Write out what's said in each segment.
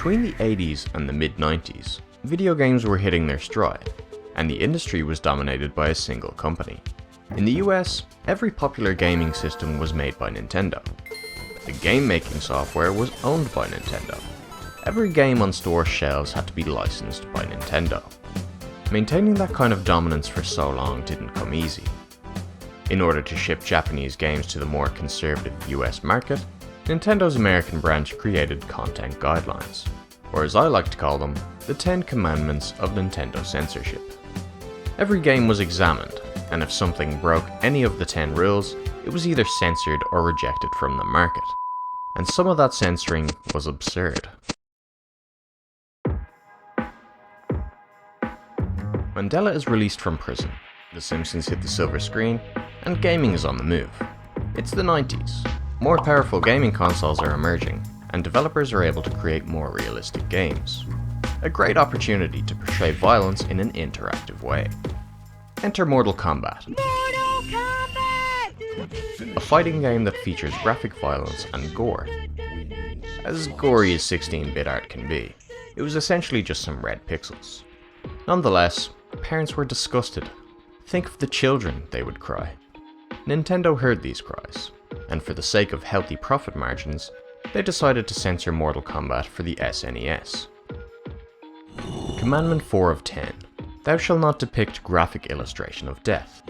Between the 80s and the mid-90s, video games were hitting their stride, and the industry was dominated by a single company. In the US, every popular gaming system was made by Nintendo. The game-making software was owned by Nintendo. Every game on store shelves had to be licensed by Nintendo. Maintaining that kind of dominance for so long didn't come easy. In order to ship Japanese games to the more conservative US market, Nintendo's American branch created content guidelines, or as I like to call them, the 10 Commandments of Nintendo Censorship. Every game was examined, and if something broke any of the 10 rules, it was either censored or rejected from the market. And some of that censoring was absurd. Mandela is released from prison, The Simpsons hit the silver screen, and gaming is on the move. It's the 90s. More powerful gaming consoles are emerging, and developers are able to create more realistic games. A great opportunity to portray violence in an interactive way. Enter Mortal Kombat. A fighting game that features graphic violence and gore. As gory as 16-bit art can be, it was essentially just some red pixels. Nonetheless, parents were disgusted. Think of the children, they would cry. Nintendo heard these cries, and for the sake of healthy profit margins, they decided to censor Mortal Kombat for the SNES. Commandment 4 of 10. Thou shalt not depict graphic illustration of death.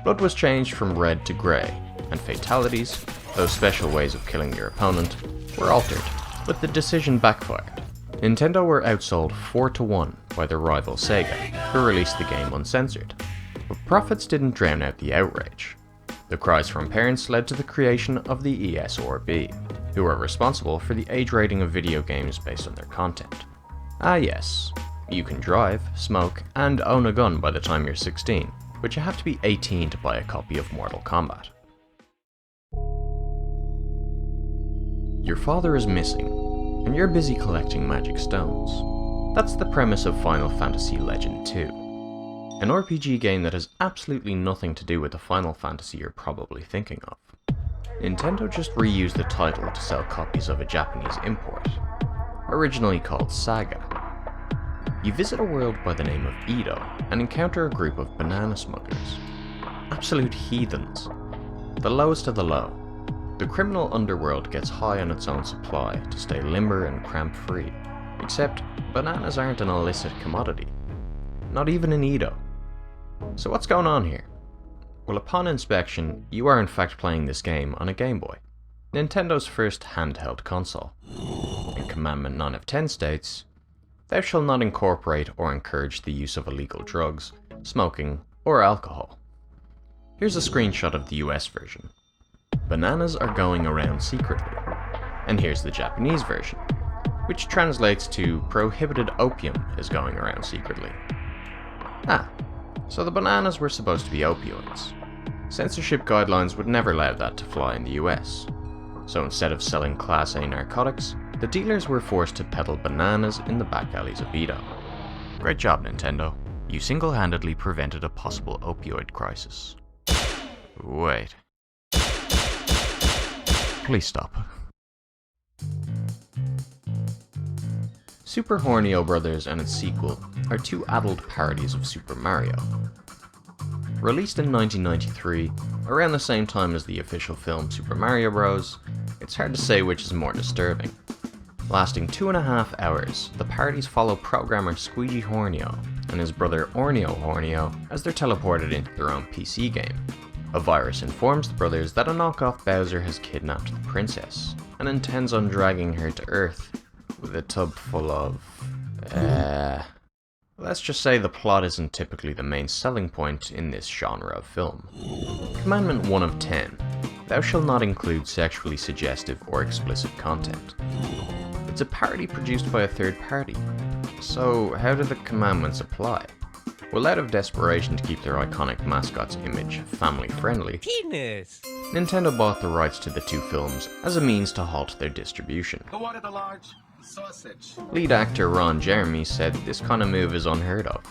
Blood was changed from red to grey, and fatalities, those special ways of killing your opponent, were altered, but the decision backfired. Nintendo were outsold 4-1 by their rival Sega, who released the game uncensored. But profits didn't drown out the outrage. The cries from parents led to the creation of the ESRB, who are responsible for the age rating of video games based on their content. Ah yes, you can drive, smoke, and own a gun by the time you're 16, but you have to be 18 to buy a copy of Mortal Kombat. Your father is missing, and you're busy collecting magic stones. That's the premise of Final Fantasy Legend 2. An RPG game that has absolutely nothing to do with the Final Fantasy you're probably thinking of. Nintendo just reused the title to sell copies of a Japanese import, originally called Saga. You visit a world by the name of Edo and encounter a group of banana smugglers. Absolute heathens. The lowest of the low. The criminal underworld gets high on its own supply to stay limber and cramp-free. Except, bananas aren't an illicit commodity. Not even in Edo. So what's going on here? Well, upon inspection, you are in fact playing this game on a Game Boy, Nintendo's first handheld console. And Commandment 9 of 10 states, thou shalt not incorporate or encourage the use of illegal drugs, smoking, or alcohol. Here's a screenshot of the US version. Bananas are going around secretly. And here's the Japanese version, which translates to prohibited opium is going around secretly. Ah, so the bananas were supposed to be opioids. Censorship guidelines would never allow that to fly in the US. So instead of selling Class A narcotics, the dealers were forced to peddle bananas in the back alleys of Edo. Great job, Nintendo. You single-handedly prevented a possible opioid crisis. Wait. Please stop. Super Hornio Brothers and its sequel are two adult parodies of Super Mario. Released in 1993, around the same time as the official film Super Mario Bros., it's hard to say which is more disturbing. Lasting 2.5 hours, the parodies follow programmer Squeegee Hornio and his brother Ornio Hornio as they're teleported into their own PC game. A virus informs the brothers that a knockoff Bowser has kidnapped the princess and intends on dragging her to Earth with a tub full of... Let's just say the plot isn't typically the main selling point in this genre of film. Commandment 1 of 10. Thou shalt not include sexually suggestive or explicit content. It's a parody produced by a third party. So how do the commandments apply? Well, out of desperation to keep their iconic mascot's image family-friendly, Penis. Nintendo bought the rights to the two films as a means to halt their distribution. Who wanted the large sausage? Lead actor Ron Jeremy said this kind of move is unheard of.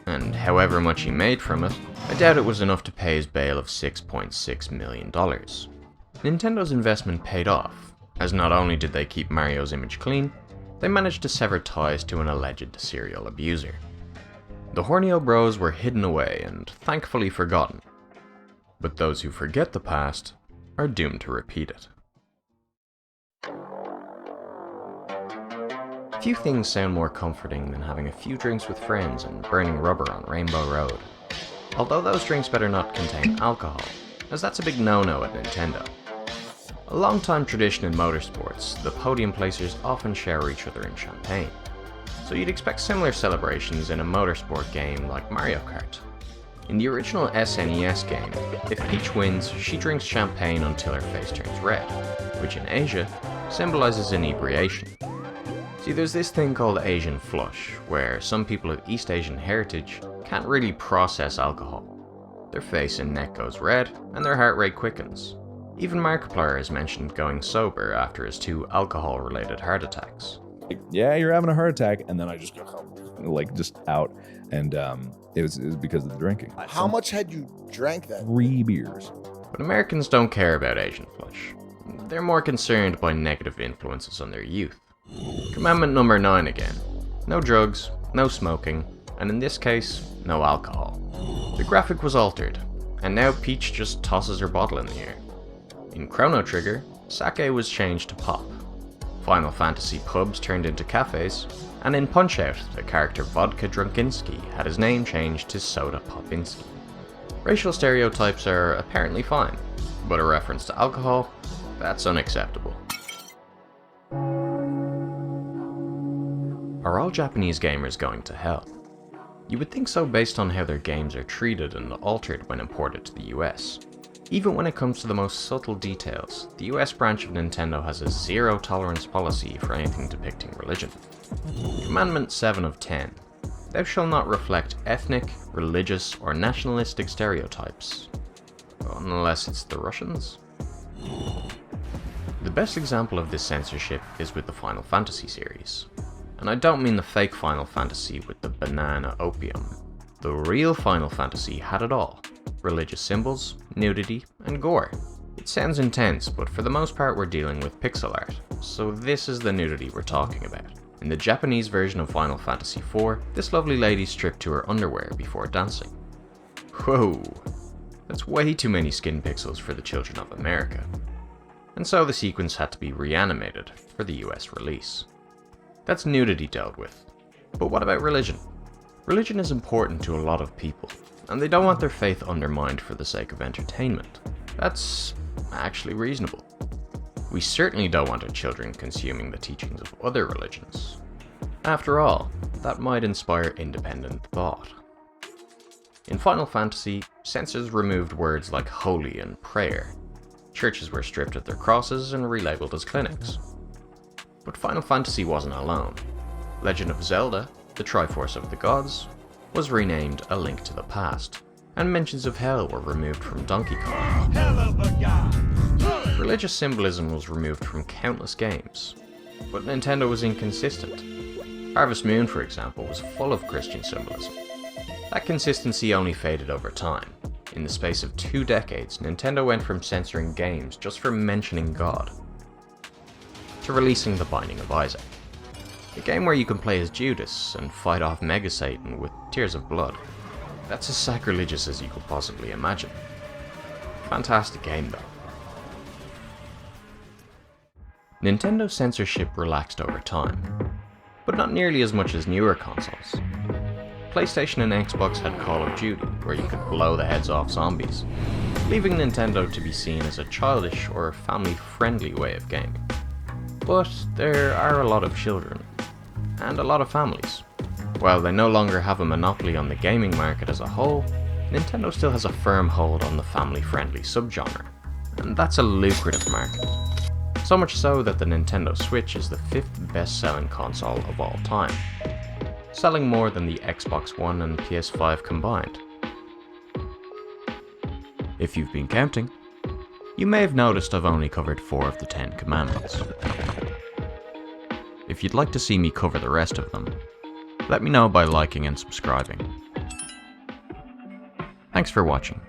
And however much he made from it, I doubt it was enough to pay his bail of $6.6 million. Nintendo's investment paid off, as not only did they keep Mario's image clean, they managed to sever ties to an alleged serial abuser. The Hornio Bros were hidden away and thankfully forgotten, but those who forget the past are doomed to repeat it. Few things sound more comforting than having a few drinks with friends and burning rubber on Rainbow Road. Although those drinks better not contain alcohol, as that's a big no-no at Nintendo. A long-time tradition in motorsports, the podium placers often share each other in champagne. So you'd expect similar celebrations in a motorsport game like Mario Kart. In the original SNES game, if Peach wins, she drinks champagne until her face turns red, which in Asia symbolizes inebriation. See, there's this thing called Asian flush, where some people of East Asian heritage can't really process alcohol. Their face and neck goes red, and their heart rate quickens. Even Markiplier is mentioned going sober after his 2 alcohol-related heart attacks. Yeah, you're having a heart attack, and then I just go, like, just out, and it was because of the drinking. How much had you drank then? 3 beers. But Americans don't care about Asian flush. They're more concerned by negative influences on their youth. Commandment number 9 again. No drugs, no smoking, and in this case, no alcohol. The graphic was altered, and now Peach just tosses her bottle in the air. In Chrono Trigger, sake was changed to pop. Final Fantasy pubs turned into cafes, and in Punch-Out, the character Vodka Drunkinski had his name changed to Soda Popinski. Racial stereotypes are apparently fine, but a reference to alcohol, that's unacceptable. Are all Japanese gamers going to hell? You would think so based on how their games are treated and altered when imported to the US. Even when it comes to the most subtle details, the US branch of Nintendo has a zero-tolerance policy for anything depicting religion. Commandment 7 of 10. Thou shalt not reflect ethnic, religious, or nationalistic stereotypes. Unless it's the Russians? The best example of this censorship is with the Final Fantasy series. And I don't mean the fake Final Fantasy with the banana opium. The real Final Fantasy had it all. Religious symbols, nudity, and gore. It sounds intense, but for the most part we're dealing with pixel art, so this is the nudity we're talking about. In the Japanese version of Final Fantasy IV, this lovely lady stripped to her underwear before dancing. Whoa, that's way too many skin pixels for the children of America. And so the sequence had to be reanimated for the US release. That's nudity dealt with. But what about religion? Religion is important to a lot of people, and they don't want their faith undermined for the sake of entertainment. That's actually reasonable. We certainly don't want our children consuming the teachings of other religions. After all, that might inspire independent thought. In Final Fantasy, censors removed words like holy and prayer. Churches were stripped of their crosses and relabeled as clinics. But Final Fantasy wasn't alone. Legend of Zelda, the Triforce of the Gods, was renamed A Link to the Past, and mentions of hell were removed from Donkey Kong. Religious symbolism was removed from countless games, but Nintendo was inconsistent. Harvest Moon, for example, was full of Christian symbolism. That consistency only faded over time. In the space of 2 decades, Nintendo went from censoring games just for mentioning God, to releasing The Binding of Isaac, a game where you can play as Judas and fight off Mega Satan with tears of blood. That's as sacrilegious as you could possibly imagine. Fantastic game though. Nintendo censorship relaxed over time, but not nearly as much as newer consoles. PlayStation and Xbox had Call of Duty, where you could blow the heads off zombies, leaving Nintendo to be seen as a childish or family-friendly way of gaming. But there are a lot of children, and a lot of families. While they no longer have a monopoly on the gaming market as a whole, Nintendo still has a firm hold on the family-friendly subgenre, and that's a lucrative market. So much so that the Nintendo Switch is the 5th best-selling console of all time, selling more than the Xbox One and PS5 combined. If you've been counting, you may have noticed I've only covered 4 of the 10 commandments. If you'd like to see me cover the rest of them, let me know by liking and subscribing. Thanks for watching.